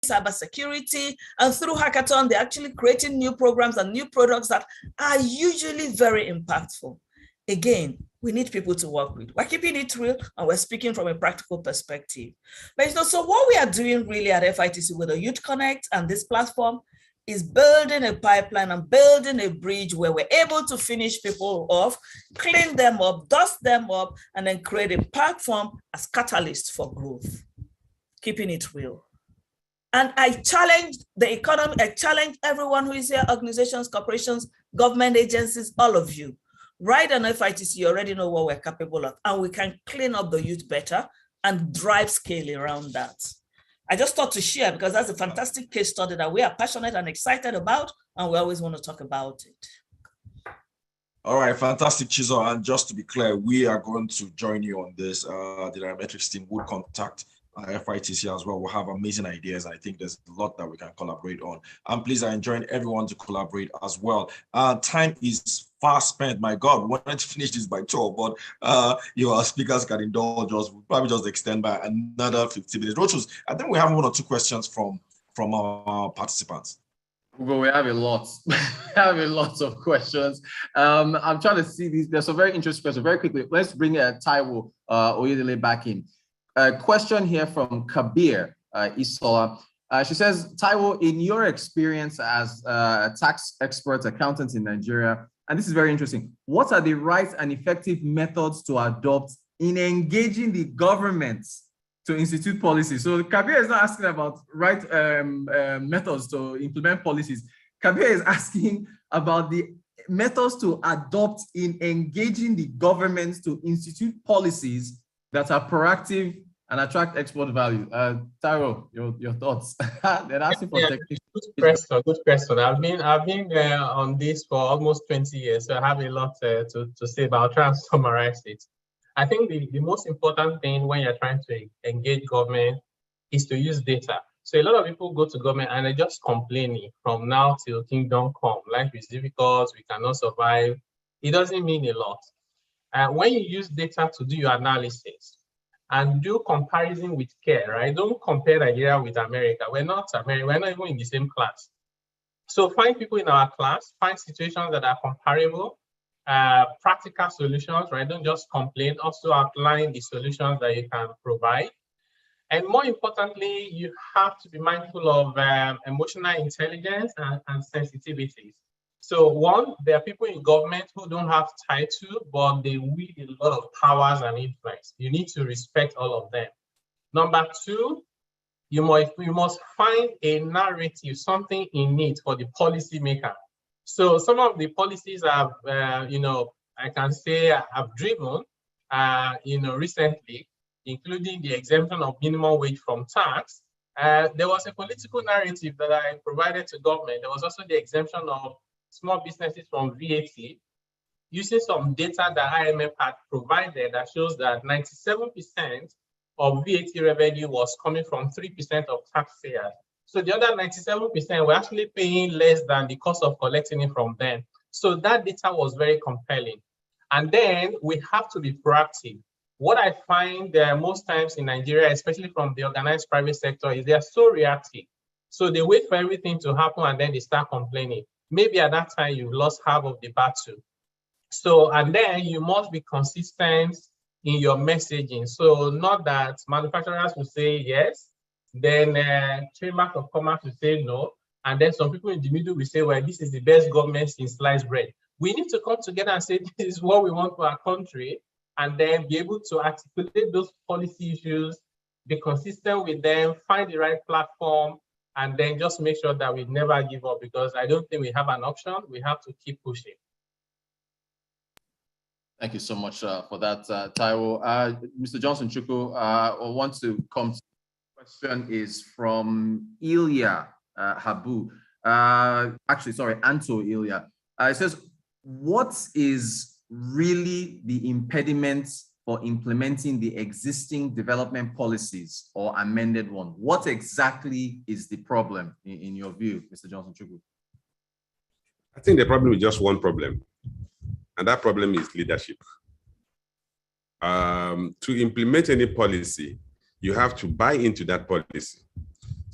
cybersecurity, and through hackathon, they're actually creating new programs and new products that are usually very impactful. Again, we need people to work with. We're keeping it real and we're speaking from a practical perspective. But so what we are doing really at FITC with the Youth Connect and this platform is building a pipeline and building a bridge where we're able to finish people off, clean them up, dust them up, and then create a platform as catalyst for growth. Keeping it real. And I challenge the economy, I challenge everyone who is here, organizations, corporations, government agencies, all of you. Right on FITC, you already know what we're capable of, and we can clean up the youth better and drive scale around that. I just thought to share because that's a fantastic case study that we are passionate and excited about, and we always want to talk about it. All right, fantastic, Chizo. And just to be clear, we are going to join you on this. The Nairametrics team would contact FITC as well. We'll have amazing ideas. I think there's a lot that we can collaborate on. And please, I enjoy everyone to collaborate as well. Time is fast spent. My God, we wanted to finish this by 12, but your speakers can indulge us. We'll probably just extend by another 15 minutes. Rochus, I think we have one or two questions from our participants. Well, we have a lot. We have a lot of questions. I'm trying to see these. There's some very interesting questions. Very quickly, let's bring Taiwo Oyedele back in. A question here from Kabir Isola. She says, Taiwo, in your experience as a tax expert accountant in Nigeria, and this is very interesting, what are the right and effective methods to adopt in engaging the government to institute policies? So Kabir is not asking about right methods to implement policies. Kabir is asking about the methods to adopt in engaging the government to institute policies that are proactive and attract export value. Taiwo, your thoughts? They're asking for technical. Good question. I've been on this for almost 20 years, so I have a lot to say, but I'll try and summarize it. I think the most important thing when you're trying to engage government is to use data. So a lot of people go to government and they're just complaining from now till kingdom come. Life is difficult, we cannot survive. It doesn't mean a lot. When you use data to do your analysis, and do comparison with care, right? Don't compare Nigeria with America. We're not America, we're not even in the same class. So find people in our class, find situations that are comparable, practical solutions, right? Don't just complain, also outline the solutions that you can provide. And more importantly, you have to be mindful of emotional intelligence and sensitivities. So one, there are people in government who don't have title, but they wield a lot of powers and influence. You need to respect all of them. Number two, you must find a narrative, something in it for the policymaker. So some of the policies I've, I can say I've driven, recently, including the exemption of minimum wage from tax. There was a political narrative that I provided to government. There was also the exemption of small businesses from VAT, using some data that IMF had provided that shows that 97% of VAT revenue was coming from 3% of taxpayers. So the other 97% were actually paying less than the cost of collecting it from them. So that data was very compelling. And then we have to be proactive. What I find most times in Nigeria, especially from the organized private sector, is they are so reactive. So they wait for everything to happen and then they start complaining. Maybe at that time you've lost half of the battle. So, and then you must be consistent in your messaging. So not that manufacturers will say yes, then Chamber of Commerce will say no, and then some people in the middle will say, well, this is the best government since sliced bread. We need to come together and say, this is what we want for our country, and then be able to articulate those policy issues, be consistent with them, find the right platform, and then just make sure that we never give up, because I don't think we have an option. We have to keep pushing. Thank you so much for that, Taiwo. Mr. Johnson Chukwu, I want to come to the question is from Ilya Habu. Anto Ilya. It says, what is really the impediment for implementing the existing development policies or amended one? What exactly is the problem in your view, Mr. Johnson Chukwu? I think the problem is just one problem, and that problem is leadership. To implement any policy, you have to buy into that policy.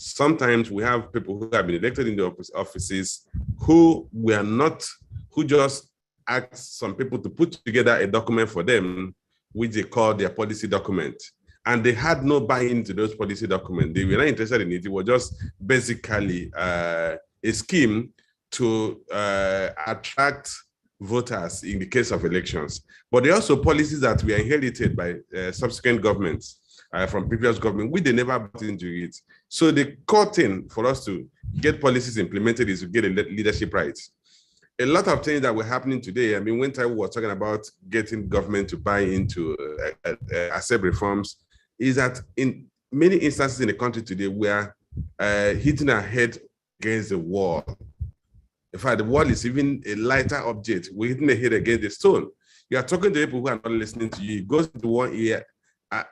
sometimes we have people who have been elected in the offices who just ask some people to put together a document for them, which they call their policy document. And they had no buy-in to those policy documents. They were not interested in it. It was just basically a scheme to attract voters in the case of elections. But there are also policies that were inherited by subsequent governments from previous government, which they never bought into it. So the core thing for us to get policies implemented is to get a leadership rights. A lot of things that were happening today, I mean, when Taiwo was talking about getting government to buy into accept reforms, is that in many instances in the country today, we are hitting our head against the wall. In fact, the wall is even a lighter object. We're hitting the head against the stone. You are talking to people who are not listening to you. It goes into one ear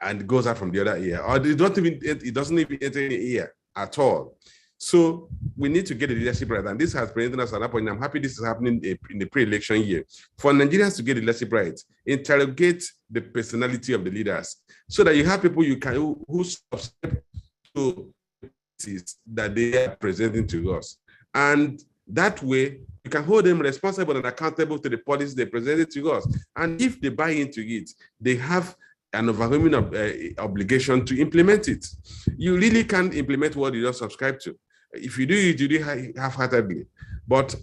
and goes out from the other ear, or it doesn't even enter any ear at all. So we need to get a leadership right, and this has presented us at that point. I'm happy this is happening in the pre-election year. For Nigerians to get a leadership right, interrogate the personality of the leaders, so that you have people who subscribe to that they are presenting to us, and that way you can hold them responsible and accountable to the policies they presented to us. And if they buy into it, they have an overwhelming obligation to implement it. You really can't implement what you don't subscribe to. If you do it, you do it half-heartedly. But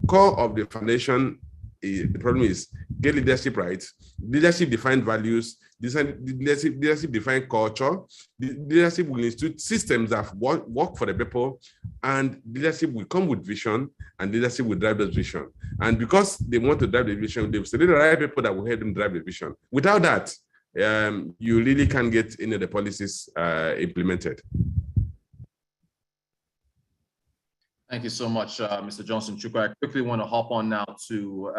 core of the foundation, the problem is get leadership rights, leadership define values, leadership define culture, leadership will institute systems that work for the people, and leadership will come with vision, and leadership will drive those vision. And because they want to drive the vision, they've selected the right people that will help them drive the vision. Without that, you really can't get any of the policies implemented. Thank you so much, Mr. Johnson Chukwu. I quickly want to hop on now to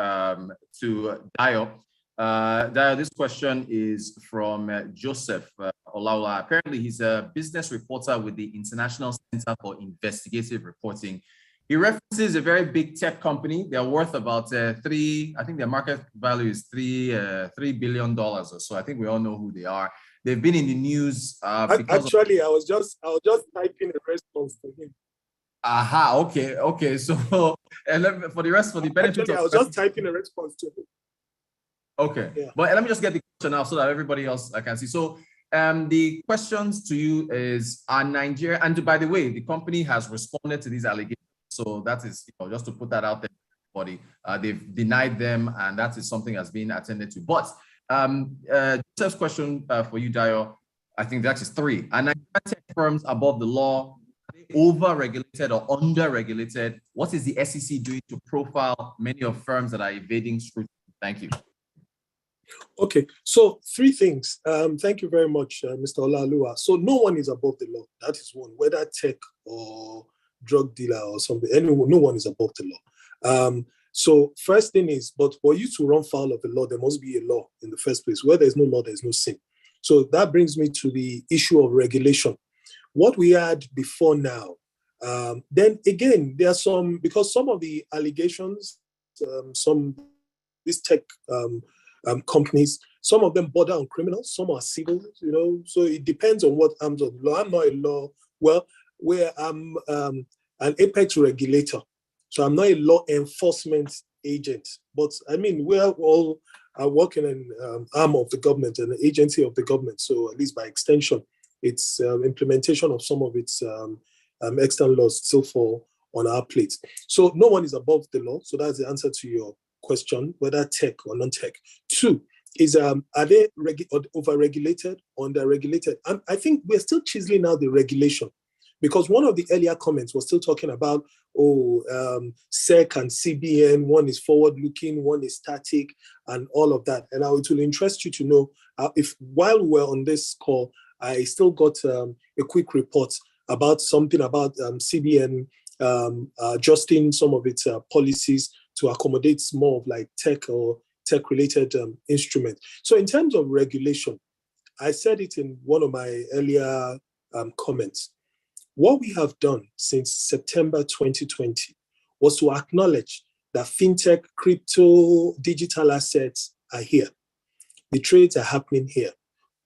Dio. Dio, this question is from Joseph Olaola. Apparently, he's a business reporter with the International Center for Investigative Reporting. He references a very big tech company. They're worth about I think their market value is $3 billion or so. I think we all know who they are. They've been in the news. Actually, I was just typing a response to him. Aha, okay. So, and for the benefit actually, I was just typing a response to him. Okay, yeah. But let me just get the question out so that everybody else can see. So, the questions to you is, are Nigeria, and by the way, the company has responded to these allegations. So that is, just to put that out there, everybody. They've denied them, and that is something that's being attended to. But Joseph's question for you, Dio, I think that is 3. Are Nigerian tech firms above the law? Over-regulated or under-regulated? What is the SEC doing to profile many of firms that are evading scrutiny? Thank you. Okay, so 3 things. Thank you very much, Mr. Olaoluwa. So no one is above the law. That is one, whether tech or drug dealer or something. Anyone, no one is above the law. So first thing is, but for you to run foul of the law, there must be a law in the first place. Where there's no law, there's no sin. So that brings me to the issue of regulation. What we had before now, then again, there are some, because some of the allegations, these tech companies, some of them border on criminals, some are civil, so it depends on what arms of law. I'm not a law, where I'm an apex regulator, so I'm not a law enforcement agent, but I mean, we're all working in arm of the government and the agency of the government, so at least by extension, its implementation of some of its external laws still fall on our plate. So no one is above the law. So that's the answer to your question, whether tech or non-tech. 2 is, are they over-regulated or under-regulated? I think we're still chiseling out the regulation, because one of the earlier comments was still talking about, SEC and CBN, one is forward-looking, one is static, and all of that. And it will interest you to know, if while we're on this call, I still got a quick report about something about CBN adjusting some of its policies to accommodate more of like tech or tech-related instruments. So in terms of regulation, I said it in one of my earlier comments. What we have done since September 2020 was to acknowledge that fintech, crypto, digital assets are here. The trades are happening here.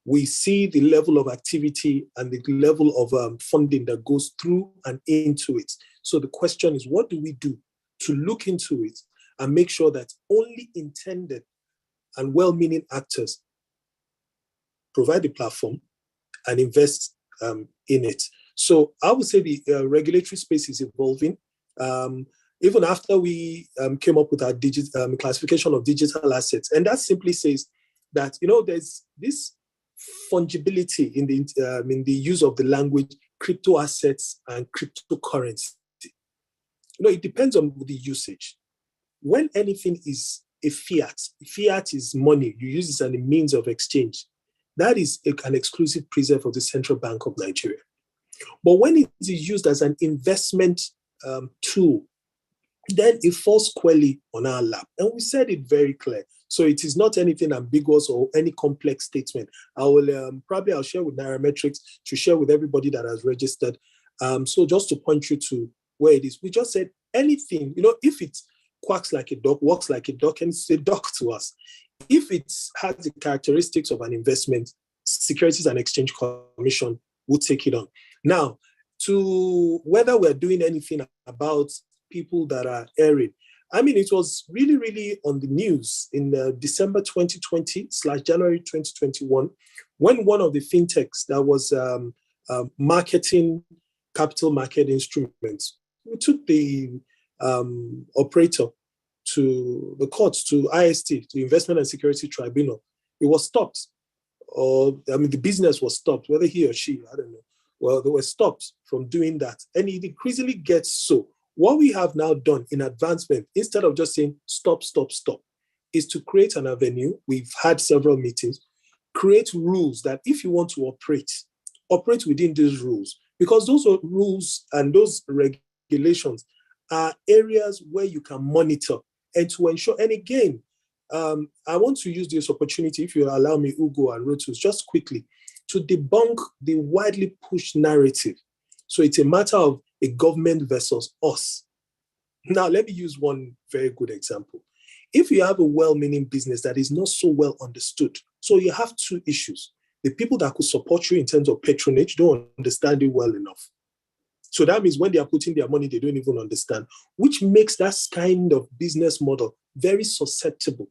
we see the level of activity and the level of funding that goes through and into it. So the question is, what do we do to look into it and make sure that only intended and well-meaning actors provide the platform and invest in it? So I would say the regulatory space is evolving. Even after we came up with our classification of digital assets, and that simply says that, you know, there's this fungibility in the use of the language crypto assets and cryptocurrency. You know, it depends on the usage. When anything is a fiat is money. You use it as a means of exchange. That is an exclusive preserve of the Central Bank of Nigeria. But when it is used as an investment tool, then it falls squarely on our lap. And we said it very clear. So it is not anything ambiguous or any complex statement. I'll share with Nairametrics to share with everybody that has registered. So just to point you to where it is, we just said anything, you know, if it quacks like a duck, walks like a duck, and it's a duck to us. If it has the characteristics of an investment, Securities and Exchange Commission will take it on. Now, to whether we're doing anything about people that are erring, I mean, it was really, really on the news in December 2020/January 2021, when one of the fintechs that was marketing capital market instruments, we took the operator to the courts, to IST, the Investment and Security Tribunal. It was stopped. Or, I mean, the business was stopped, whether he or she, I don't know. Well, they were stopped from doing that. And it increasingly gets so. What we have now done in advancement, instead of just saying stop, stop, stop, is to create an avenue. We've had several meetings, create rules that if you want to operate within these rules, because those are rules and those regulations are areas where you can monitor and to ensure. And again, I want to use this opportunity, if you allow me, Ugo and Rotus, just quickly, to debunk the widely pushed narrative. So it's a matter of a government versus us. Now, let me use one very good example. If you have a well-meaning business that is not so well understood, so you have two issues. The people that could support you in terms of patronage don't understand it well enough. So that means when they are putting their money, they don't even understand, which makes that kind of business model very susceptible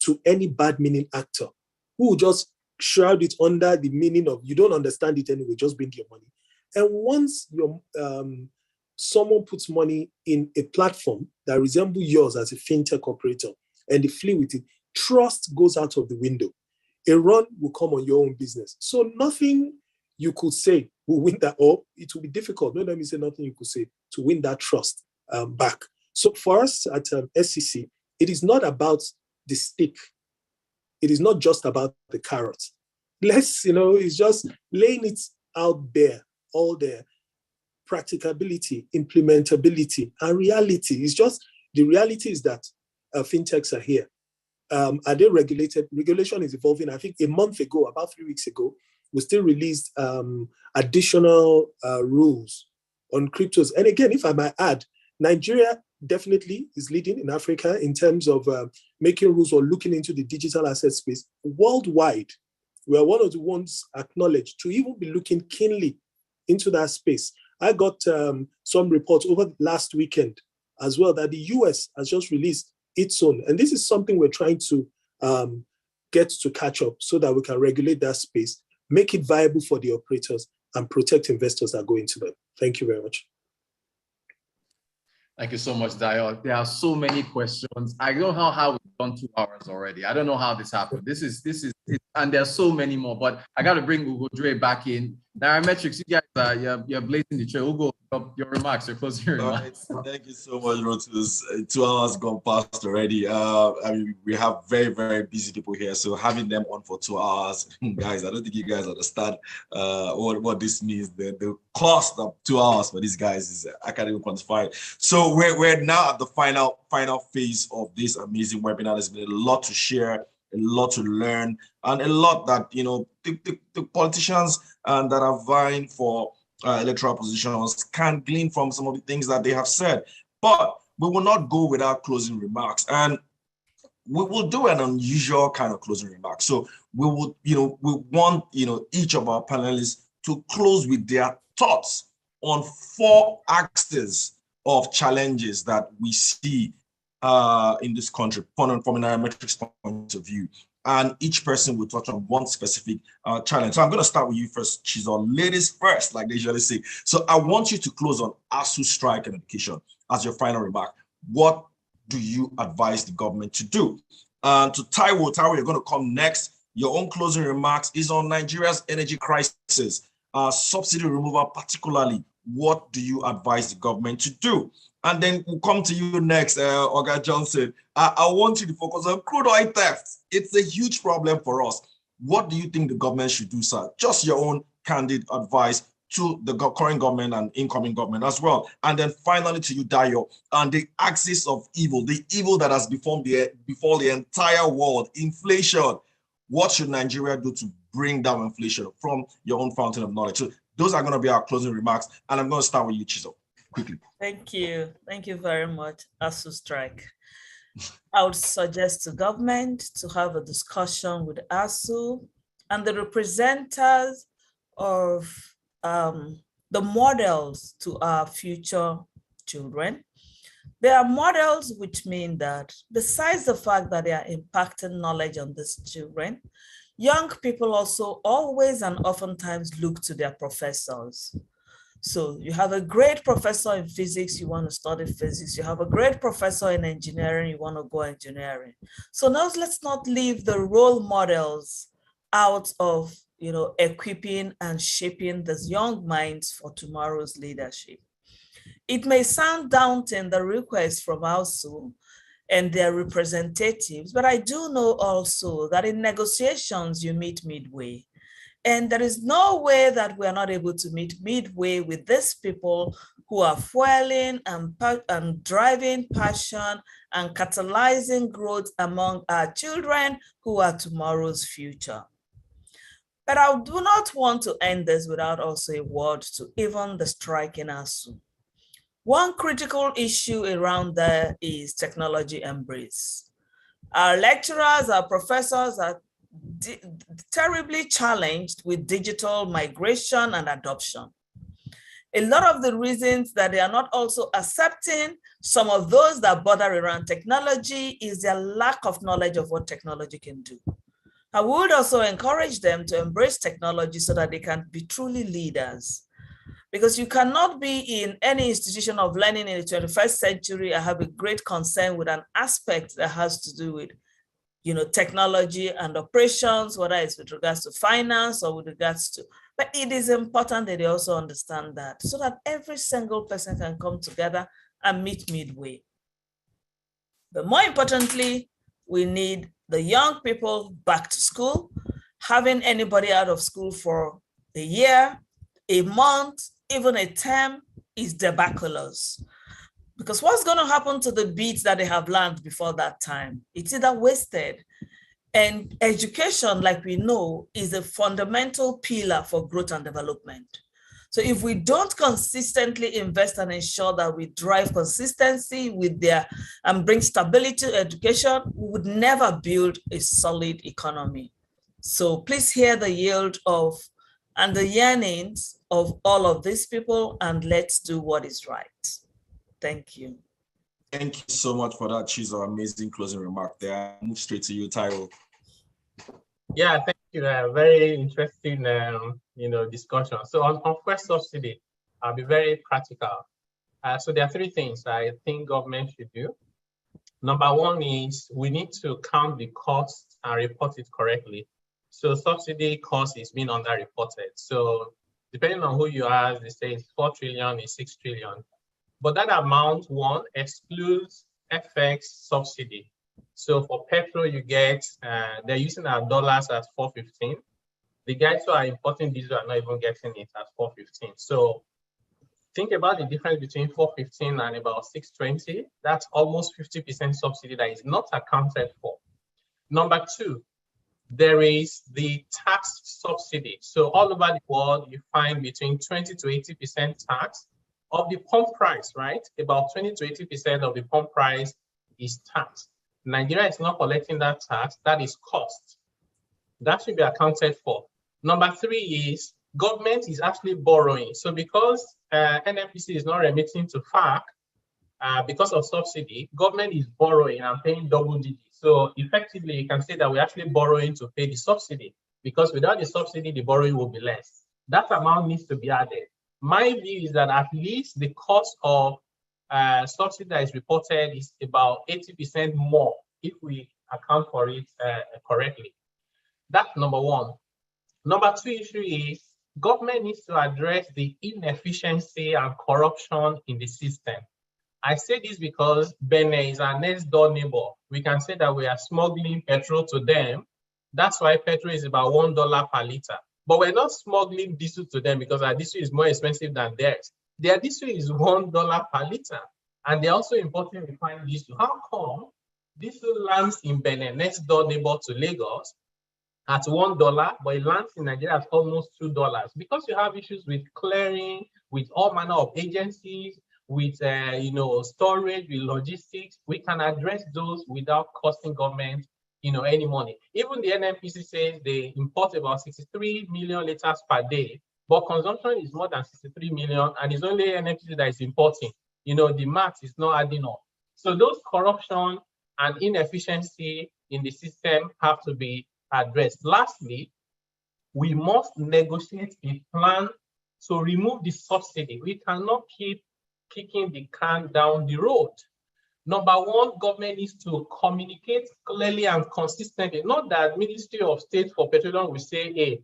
to any bad-meaning actor who will just shroud it under the meaning of, you don't understand it anyway, just bring your money. And once someone puts money in a platform that resembles yours as a fintech operator and they flee with it, trust goes out of the window. A run will come on your own business. So nothing you could say will win that, or it will be difficult. No, let me say nothing you could say to win that trust back. So for us at SEC, it is not about the stick. It is not just about the carrot. It's just laying it out there, all there. Practicability, implementability, and reality. It's just, the reality is that fintechs are here. Are they regulated? Regulation is evolving. I think a month ago, about 3 weeks ago, we still released additional rules on cryptos. And again, if I might add, Nigeria definitely is leading in Africa in terms of making rules or looking into the digital asset space. Worldwide, we are one of the ones acknowledged to even be looking keenly into that space. I got some reports over last weekend as well that the US has just released its own. And this is something we're trying to get to catch up so that we can regulate that space, make it viable for the operators, and protect investors that go into them. Thank you very much. Thank you so much, Dio. There are so many questions. I don't know how we've done 2 hours already. I don't know how this happened. This is, and there's so many more, but I got to bring Ugo Dre back in. Nairametrics, you guys, you're blazing the trail. Ugo, your remarks, your closing remarks. Right. Thank you so much, Rotus. 2 hours gone past already. I mean, we have very, very busy people here, so having them on for 2 hours, guys, I don't think you guys understand what this means. The cost of 2 hours for these guys is, I can't even quantify it. So we're now at the final phase of this amazing webinar. There's been a lot to share, a lot to learn, and a lot that, the politicians that are vying for electoral positions can glean from some of the things that they have said. But we will not go without closing remarks. And we will do an unusual kind of closing remarks. So we would, we want, each of our panelists to close with their thoughts on 4 axes of challenges that we see in this country from an nairametrics point of view. And each person will touch on one specific challenge. So I'm going to start with you first, Chizo. Ladies first, like they usually say. So I want you to close on ASUU strike and education as your final remark. What do you advise the government to do? And to Taiwo, you're going to come next. Your own closing remarks is on Nigeria's energy crisis, subsidy removal particularly. What do you advise the government to do? And then we'll come to you next, Oga Johnson. I want you to focus on crude oil theft. It's a huge problem for us. What do you think the government should do, sir? Just your own candid advice to the current government and incoming government as well. And then finally to you, Dayo, on the axis of evil, the evil that has befall the entire world, inflation. What should Nigeria do to bring down inflation from your own fountain of knowledge? So those are going to be our closing remarks. And I'm going to start with you, Chizo, quickly. Thank you. Thank you very much, ASUU strike. I would suggest to government to have a discussion with ASUU and the representatives of the models to our future children. They are models which mean that besides the fact that they are impacting knowledge on these children, young people also always and oftentimes look to their professors. So you have a great professor in physics, you want to study physics. You have a great professor in engineering, you want to go engineering. So now let's not leave the role models out of equipping and shaping these young minds for tomorrow's leadership. It may sound daunting, the request from ASUU and their representatives, but I do know also that in negotiations, you meet midway. And there is no way that we are not able to meet midway with these people who are fueling and driving passion and catalyzing growth among our children who are tomorrow's future. But I do not want to end this without also a word to even the strike in ASUU. One critical issue around there is technology embrace. Our lecturers, our professors are terribly challenged with digital migration and adoption. A lot of the reasons that they are not also accepting some of those that bother around technology is their lack of knowledge of what technology can do. I would also encourage them to embrace technology so that they can be truly leaders. Because you cannot be in any institution of learning in the 21st century. I have a great concern with an aspect that has to do with technology and operations, whether it's with regards to finance or with regards to, but it is important that they also understand that so that every single person can come together and meet midway. But more importantly, we need the young people back to school. Having anybody out of school for a year, a month, even a term is debacles. Because what's going to happen to the beats that they have learned before that time? It's either wasted. And education, like we know, is a fundamental pillar for growth and development. So if we don't consistently invest and ensure that we drive consistency with and bring stability to education, we would never build a solid economy. So please hear the yield of and the yearnings of all of these people, and let's do what is right. Thank you. Thank you so much for that, Chizo. Amazing closing remark there. I'll move straight to you, Taiwo. Yeah, thank you. Very interesting, discussion. So on first subsidy, I'll be very practical. So there are 3 things I think government should do. Number 1 is we need to count the cost and report it correctly. So subsidy cost is being underreported. So depending on who you ask, they say it's 4 trillion, it's 6 trillion. But that amount, 1, excludes FX subsidy. So for petrol, you get, they're using our dollars at 4.15. The guys who are importing diesel are not even getting it at 4.15. So think about the difference between 4.15 and about 6.20. That's almost 50% subsidy that is not accounted for. Number 2, there is the tax subsidy. So all over the world, you find between 20 to 80% tax of the pump price, right? About 20 to 80% of the pump price is tax. Nigeria is not collecting that tax, that is cost. That should be accounted for. Number 3 is government is actually borrowing. So because NNPC is not remitting to FARC because of subsidy, government is borrowing and paying double digits. So effectively, you can say that we're actually borrowing to pay the subsidy, because without the subsidy, the borrowing will be less. That amount needs to be added. My view is that at least the cost of subsidy that is reported is about 80% more if we account for it correctly. That's number 1. Number 2 issue is government needs to address the inefficiency and corruption in the system. I say this because Benin is our next door neighbor. We can say that we are smuggling petrol to them. That's why petrol is about $1 per liter. But we're not smuggling diesel to them because our diesel is more expensive than theirs. Their diesel is $1 per liter. And they're also importing refined diesel. How come diesel lands in Benin, next door neighbor to Lagos, at $1, but it lands in Nigeria at almost $2? Because you have issues with clearing, with all manner of agencies, with storage, with logistics. We can address those without costing government any money. Even the NNPC says they import about 63 million liters per day, but consumption is more than 63 million, and it's only NNPC that is importing. The math is not adding up. So those corruption and inefficiency in the system have to be addressed. Lastly, we must negotiate a plan to remove the subsidy. We cannot keep kicking the can down the road. Number 1, government needs to communicate clearly and consistently. Not that Ministry of State for Petroleum will say A,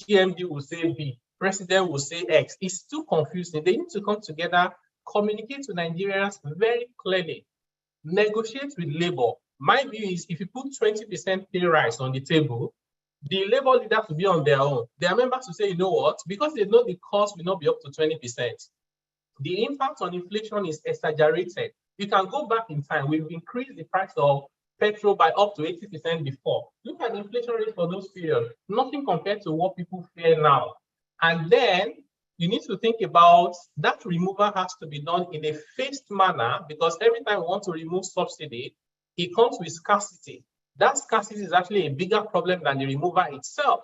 GMD will say B, President will say X. It's too confusing. They need to come together, communicate to Nigerians very clearly, negotiate with labor. My view is if you put 20% pay rise on the table, the labor leaders will be on their own. Their members will say, you know what, because they know the cost will not be up to 20%. The impact on inflation is exaggerated. You can go back in time. We've increased the price of petrol by up to 80% before. Look at the inflation rate for those periods. Nothing compared to what people fear now. And then you need to think about that removal has to be done in a phased manner, because every time we want to remove subsidy, it comes with scarcity. That scarcity is actually a bigger problem than the removal itself.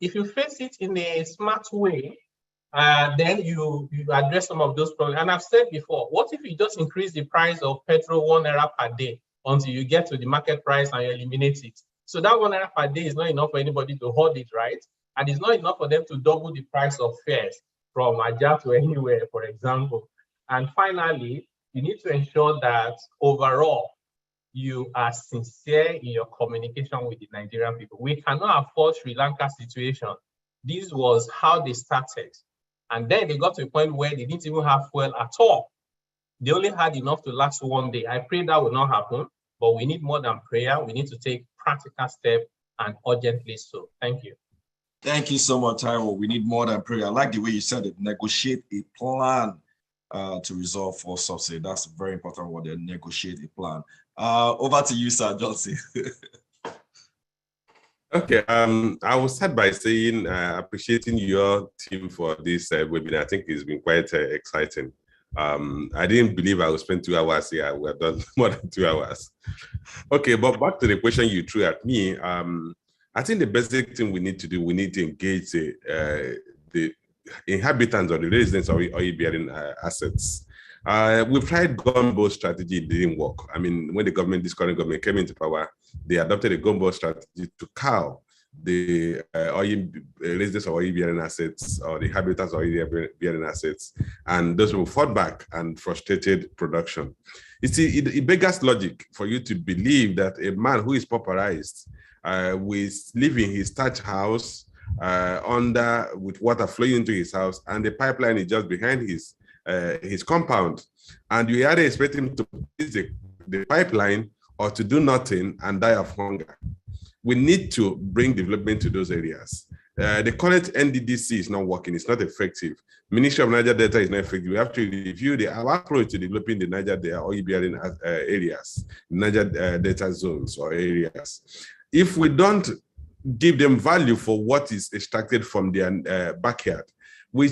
If you face it in a smart way, then you address some of those problems. And I've said before, what if you just increase the price of petrol $1 per day until you get to the market price and you eliminate it? So that $1 per day is not enough for anybody to hold it, right? And it's not enough for them to double the price of fares from Ajah to anywhere, for example. And finally, you need to ensure that overall, you are sincere in your communication with the Nigerian people. We cannot afford Sri Lanka situation. This was how they started. And then they got to a point where they didn't even have fuel at all. They only had enough to last one day. I pray that will not happen, but we need more than prayer. We need to take practical steps, and urgently so. Thank you. Thank you so much, Taiwo. We need more than prayer. I like the way you said it. Negotiate a plan to resolve for subsidy. That's a very important word there. Negotiate a plan. Over to you, Sir Johnson. Okay, I will start by saying appreciating your team for this webinar. I think it's been quite exciting. I didn't believe I would spend 2 hours here. We've done more than 2 hours. Okay, but back to the question you threw at me. I think the basic thing we need to do, we need to engage the inhabitants or the residents of oil-bearing assets. We've tried gumbo strategy, it didn't work. I mean, when this current government came into power, they adopted a gumbo strategy to cow the residents of oil-bearing assets or the inhabitants of oil-bearing assets, and those people fought back and frustrated production. You see, it beggars logic for you to believe that a man who is pauperized with living his thatch house with water flowing into his house, and the pipeline is just behind his compound, and you either expect him to use the pipeline or to do nothing and die of hunger. We need to bring development to those areas. The current NDDC is not working, it's not effective. Ministry of Niger Delta is not effective. We have to review our approach to developing the Niger oil-bearing areas, Niger Delta zones or areas. If we don't give them value for what is extracted from their backyard, we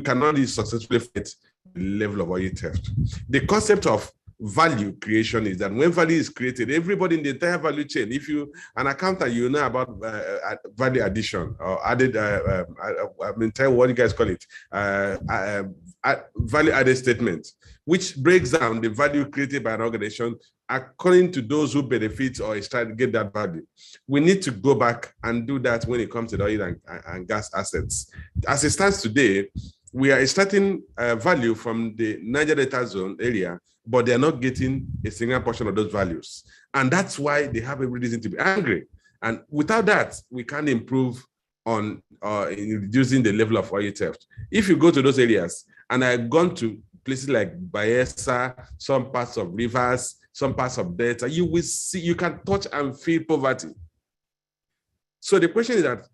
cannot successfully fight the level of oil theft. The concept of value creation is that when value is created, everybody in the entire value chain, if you an accountant, you know about value addition or added, tell what you guys call it, value added statement, which breaks down the value created by an organization according to those who benefit or try to get that value. We need to go back and do that when it comes to the oil and gas assets. As it stands today, we are extracting value from the Niger Delta zone area, but they are not getting a single portion of those values. And that's why they have every reason to be angry. And without that, we can't improve on in reducing the level of oil theft. If you go to those areas, and I've gone to places like Bayelsa, some parts of rivers, some parts of Delta, you will see, you can touch and feel poverty. So the question is that,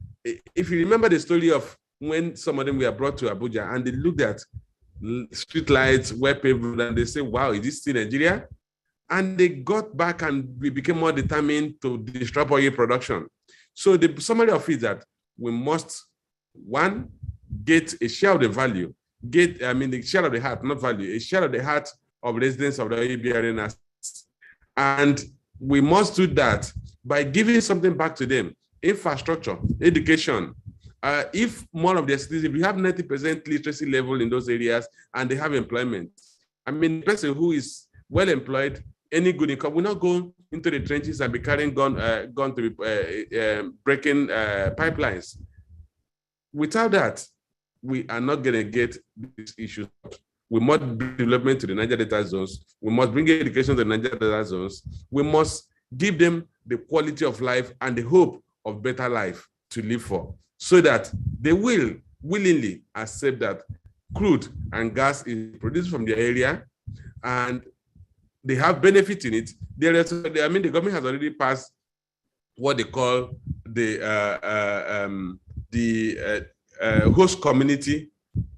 if you remember the story of when some of them were brought to Abuja and they looked at street lights, well paved, and they say, wow, is this still Nigeria? And they got back and we became more determined to disrupt oil production. So the summary of it is that we must, one, get a share of the value, the share of the heart, not value, a share of the heart of residents of the oil bearing assets. And we must do that by giving something back to them: infrastructure, education. If more of their citizens, if we have 90% literacy level in those areas and they have employment, the person who is well employed, any good income, will not go into the trenches and be carrying gun to be breaking pipelines. Without that, we are not going to get these issues. We must bring development to the Niger Delta zones. We must bring education to the Niger Delta zones. We must give them the quality of life and the hope of better life to live for, so that they will willingly accept that crude and gas is produced from their area and they have benefit in it. The government has already passed what they call the Host Community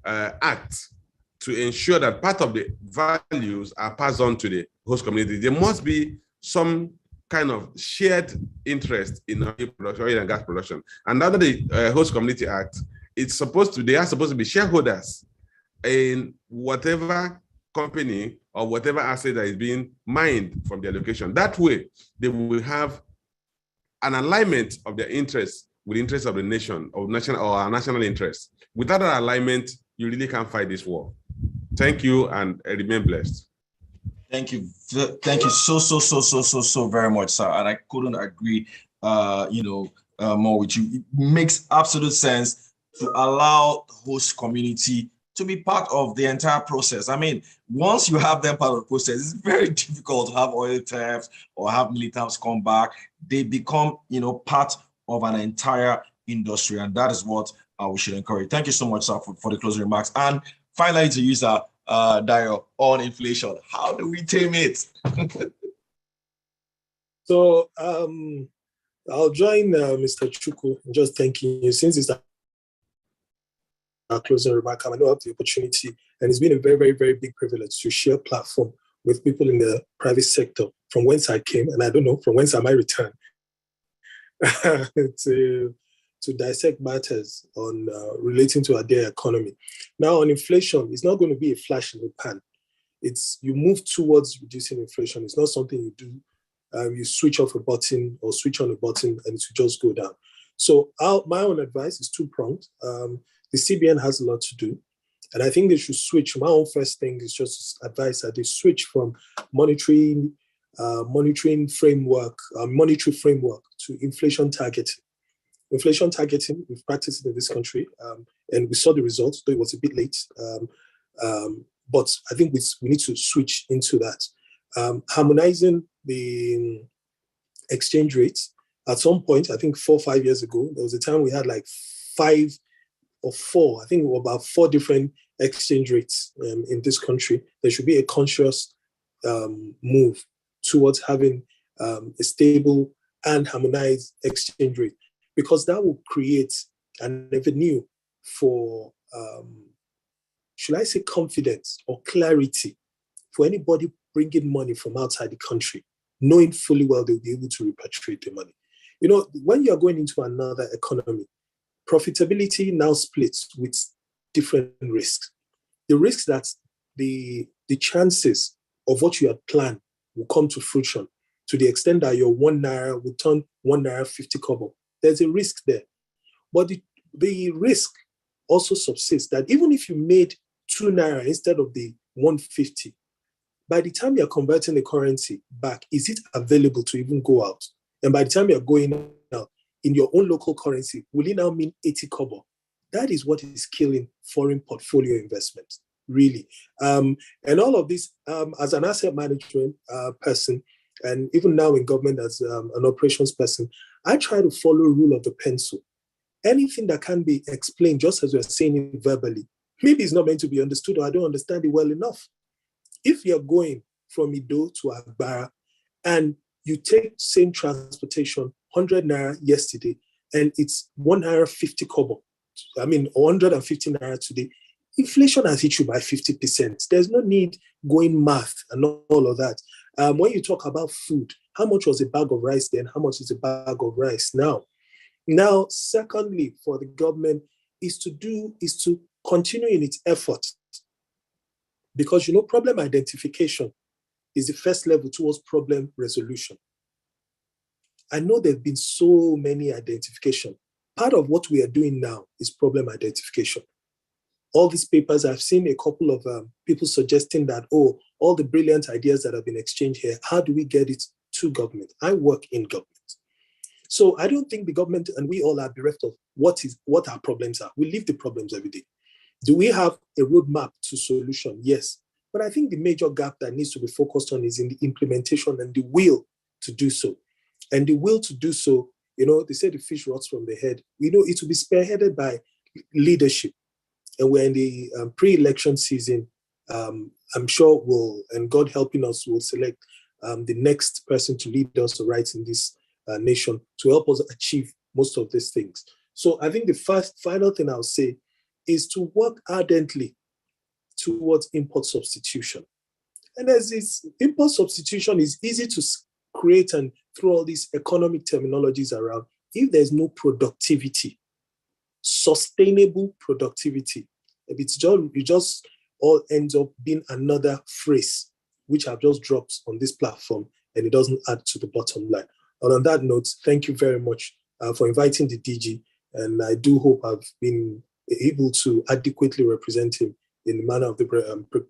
Act to ensure that part of the values are passed on to the host community. There must be some kind of shared interest in oil production, oil and gas production. And under the Host Community Act, they are supposed to be shareholders in whatever company or whatever asset that is being mined from their location. That way, they will have an alignment of their interests with the interests of the nation, of national or our national interests. Without that alignment, you really can't fight this war. Thank you, and remain blessed. Thank you so very much, sir. And I couldn't agree, more with you. It makes absolute sense to allow the host community to be part of the entire process. Once you have them part of the process, it's very difficult to have oil thefts or have militants come back. They become, part of an entire industry, and that is what we should encourage. Thank you so much, sir, for the closing remarks. And finally, to use Dayo, on inflation, how do we tame it? So I'll join Mr. Chukwu in just thanking you, since it's our closing remark. I know I have the opportunity, and it's been a very, very, very big privilege to share a platform with people in the private sector from whence I came, and I don't know from whence I might return, to dissect matters on relating to our daily economy. Now, on inflation, it's not going to be a flash in the pan. You move towards reducing inflation. It's not something you do. You switch off a button or switch on a button and it will just go down. So my own advice is two-pronged. The CBN has a lot to do, and I think they should switch. My own first thing is just advice that they switch from monetary framework to inflation targeting. Inflation targeting, we've practiced it in this country, and we saw the results, though it was a bit late. But I think we need to switch into that. Harmonizing the exchange rates. At some point, I think 4 or 5 years ago, there was a time we had like 5 or 4, I think about 4 different exchange rates in this country. There should be a conscious move towards having a stable and harmonized exchange rate, because that will create an avenue for, should I say, confidence or clarity for anybody bringing money from outside the country, knowing fully well they'll be able to repatriate the money. When you're going into another economy, profitability now splits with different risks. The risks that the chances of what you had planned will come to fruition, to the extent that your 1 naira will turn 1 naira 50 kobo. There's a risk there. But the risk also subsists that even if you made 2 naira instead of the 150, by the time you're converting the currency back, is it available to even go out? And by the time you're going out in your own local currency, will it now mean 80 kobo? That is what is killing foreign portfolio investments, really. And all of this, as an asset management person, and even now in government as an operations person, I try to follow rule of the pencil. Anything that can be explained, just as we're saying it verbally, maybe it's not meant to be understood, or I don't understand it well enough. If you're going from Ido to Agbara and you take same transportation, 100 naira yesterday, and it's 1 naira 50 kobo, 150 naira today, inflation has hit you by 50%. There's no need going math and all of that. When you talk about food, how much was a bag of rice then? How much is a bag of rice now? Now, secondly, for the government is to continue in its efforts, because problem identification is the first level towards problem resolution. I know there have been so many identification. Part of what we are doing now is problem identification. All these papers, I've seen a couple of people suggesting that, all the brilliant ideas that have been exchanged here, how do we get it to government? I work in government. So I don't think the government and we all are bereft of what our problems are. We live the problems every day. Do we have a roadmap to solution? Yes. But I think the major gap that needs to be focused on is in the implementation and the will to do so. And the will to do so, they say the fish rots from the head. It will be spearheaded by leadership. And we're in the pre-election season. I'm sure and God helping us, will select the next person to lead us right in this nation to help us achieve most of these things. So I think the final thing I'll say is to work ardently towards import substitution. And as this import substitution is easy to create and throw all these economic terminologies around, if there's no productivity, sustainable productivity, it just all ends up being another phrase which I've just dropped on this platform, and it doesn't add to the bottom line. And on that note, thank you very much for inviting the DG, and I do hope I've been able to adequately represent him in the manner of the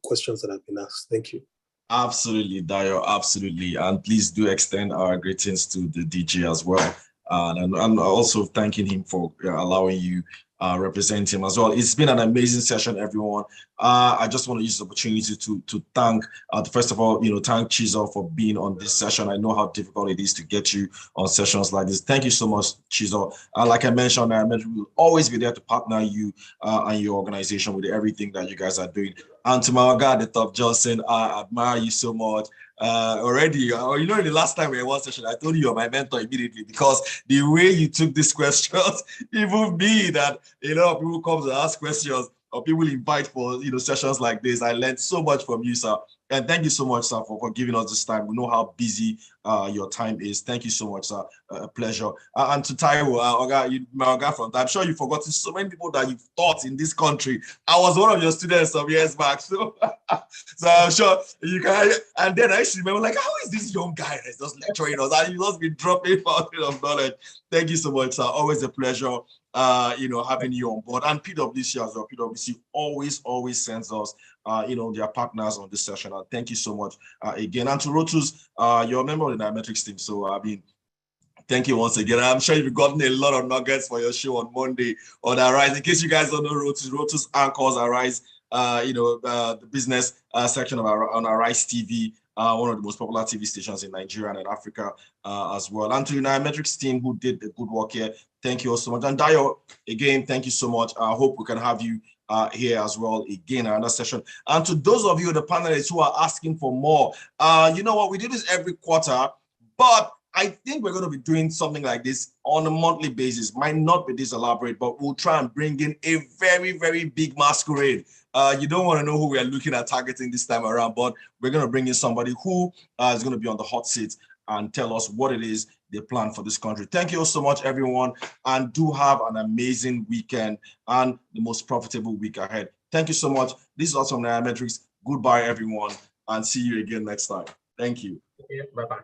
questions that have been asked. Thank you. Absolutely, Dayo, absolutely. And please do extend our greetings to the DJ as well. And also thanking him for allowing you represent him as well. It's been an amazing session, everyone. I just want to use this opportunity to thank, first of all, thank Chizo for being on this session. I know how difficult it is to get you on sessions like this. Thank you so much, Chizo. Like I mentioned, we will always be there to partner you and your organization with everything that you guys are doing. And to my guy, the Top Johnson, I admire you so much. Already, the last time we had one session, I told you you're my mentor immediately, because the way you took these questions, even me, that a lot of people come to ask questions or people invite for sessions like this. I learned so much from you, sir. And thank you so much, sir, for giving us this time. We know how busy your time is. Thank you so much, sir. A pleasure. And to Taiwo, my Oga from I'm sure you've forgotten so many people that you've taught in this country. I was one of your students some years back, so I'm sure you can. And then I used to remember, how is this young guy that's just lecturing us? And you must be dropping fountain of knowledge. Thank you so much, sir. Always a pleasure. Having you on board, and PwC as well. PwC always sends us, their partners on this session. And thank you so much again. And to Rotus, you're a member of the Nairametrics team. So, thank you once again. I'm sure you've gotten a lot of nuggets for your show on Monday on Arise. In case you guys don't know, Rotus anchors Arise, the business section on Arise TV. One of the most popular TV stations in Nigeria and in Africa as well. And to the Nairametrics team who did the good work here, thank you all so much. And Dayo, again, thank you so much. I hope we can have you here as well again, another session. And to those of you, the panelists who are asking for more, you know what, we do this every quarter, but I think we're going to be doing something like this on a monthly basis. Might not be this elaborate, but we'll try and bring in a very, very big masquerade. You don't want to know who we are looking at targeting this time around, but we're going to bring in somebody who is going to be on the hot seat and tell us what it is they plan for this country. Thank you all so much, everyone, and do have an amazing weekend and the most profitable week ahead. Thank you so much. This is Awesome Nairametrics. Goodbye, everyone. and see you again next time. Thank you. Okay, bye-bye.